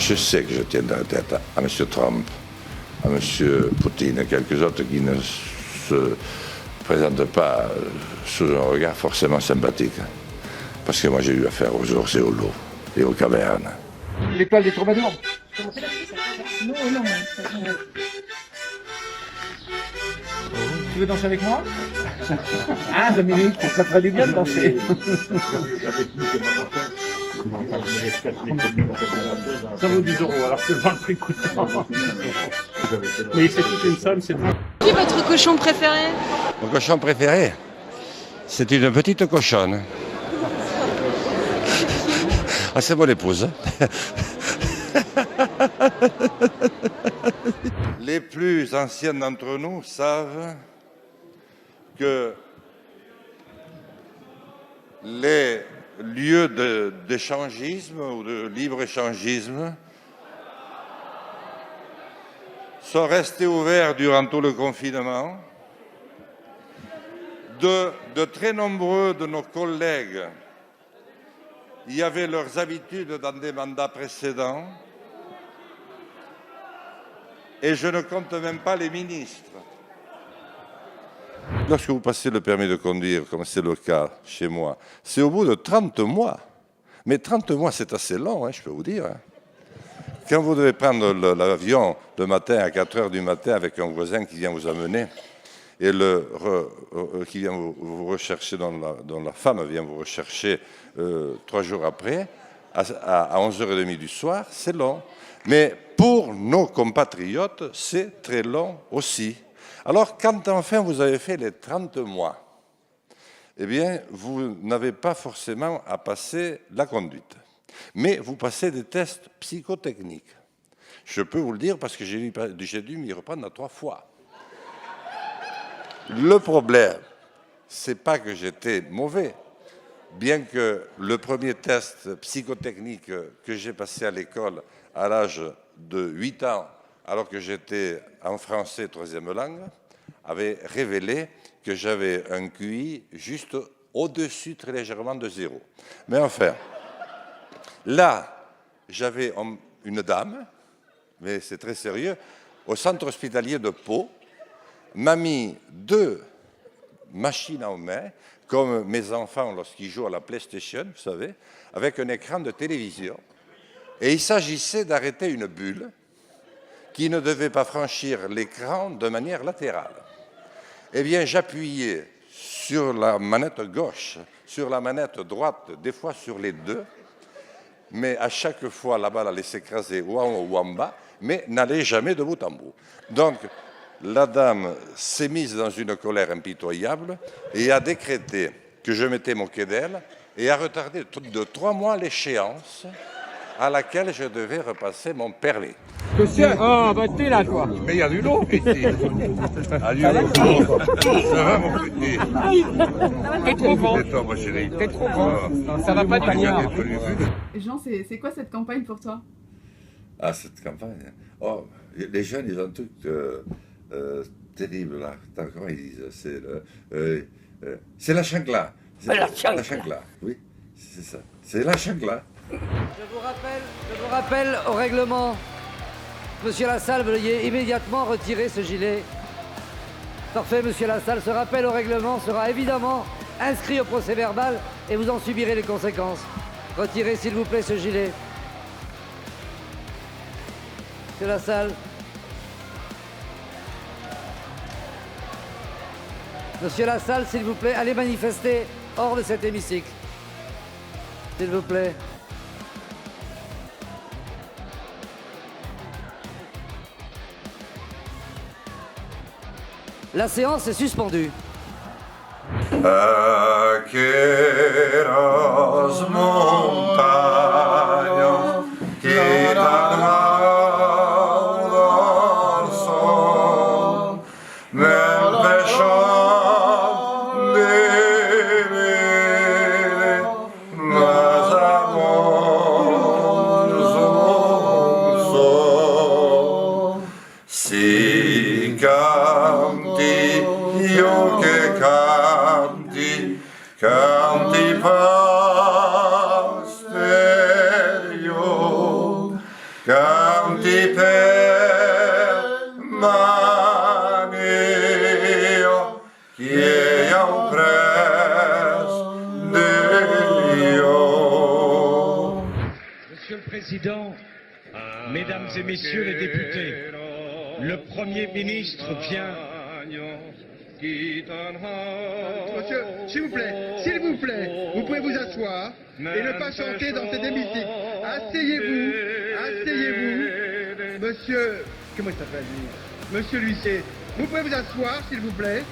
Je sais que je tiens dans la tête à M. Trump, à M. Poutine et quelques autres qui ne se présentent pas sous un regard forcément sympathique. Parce que moi j'ai eu affaire aux ours et aux loups et aux cavernes. L'étoile des troubadours. Non. Tu veux danser avec moi? Ah, Dominique, ça ferait du bien de danser. Ça vaut 10 €, alors que le prix coûtant. Mais c'est toute une somme, c'est bon. Qui est votre cochon préféré? Mon cochon préféré, c'est une petite cochonne. Ah, c'est mon épouse. Les plus anciens d'entre nous savent que les lieux d'échangisme ou de libre-échangisme sont restés ouverts durant tout le confinement. De très nombreux de nos collègues y avaient leurs habitudes dans des mandats précédents. Et je ne compte même pas les ministres. Lorsque vous passez le permis de conduire, comme c'est le cas chez moi, c'est au bout de 30 mois. Mais 30 mois, c'est assez long, hein, je peux vous dire. Hein. Quand vous devez prendre l'avion le matin à 4 heures du matin avec un voisin qui vient vous amener, et qui vient vous rechercher, dont la femme vient vous rechercher 3 jours après, à 11h30 du soir, c'est long. Mais pour nos compatriotes, c'est très long aussi. Alors, quand enfin vous avez fait les 30 mois, eh bien, vous n'avez pas forcément à passer la conduite. Mais vous passez des tests psychotechniques. Je peux vous le dire parce que j'ai dû m'y reprendre 3 fois. Le problème, c'est pas que j'étais mauvais. Bien que le premier test psychotechnique que j'ai passé à l'école à l'âge de 8 ans, alors que j'étais en français 3e langue, avait révélé que j'avais un QI juste au-dessus très légèrement de 0. Mais enfin, là, j'avais une dame, mais c'est très sérieux, au centre hospitalier de Pau, m'a mis 2 machines en main, comme mes enfants lorsqu'ils jouent à la PlayStation, vous savez, avec un écran de télévision. Et il s'agissait d'arrêter une bulle qui ne devait pas franchir l'écran de manière latérale. Eh bien, j'appuyais sur la manette gauche, sur la manette droite, des fois sur les deux, mais à chaque fois, la balle allait s'écraser ou en haut ou en bas, mais n'allait jamais de bout en bout. Donc, la dame s'est mise dans une colère impitoyable et a décrété que je m'étais moqué d'elle et a retardé de 3 mois l'échéance à laquelle je devais repasser mon permis. Monsieur, oh, bah t'es là, toi. Mais il y a du lot ici. Ah, du lot. Ça va, mon petit? T'es trop grand. Et toi, ma chérie? T'es trop grand. Non, ça va pas du tout. Jean, c'est quoi cette campagne pour toi? Ah, cette campagne. Oh, les jeunes, ils ont un truc terrible, là. Comment ils disent? C'est la chancla. La chancla, oui, c'est ça. C'est la chancla. Je vous rappelle au règlement. Monsieur Lassalle, veuillez immédiatement retirer ce gilet. Parfait, monsieur Lassalle. Ce rappel au règlement sera évidemment inscrit au procès-verbal et vous en subirez les conséquences. Retirez, s'il vous plaît, ce gilet. Monsieur Lassalle. Monsieur Lassalle, s'il vous plaît, allez manifester hors de cet hémicycle. S'il vous plaît. La séance est suspendue. Aqueras montañas que dan al sol, me dejan vivir más amor sol. Si canti io che canti Monsieur le Président, Mesdames et Messieurs les députés, le Premier ministre vient... Monsieur, s'il vous plaît, vous pouvez vous asseoir et ne pas chanter dans cet hémicycle. Asseyez-vous. Monsieur, comment il s'appelle lui? Monsieur l'huissier, vous pouvez vous asseoir, s'il vous plaît.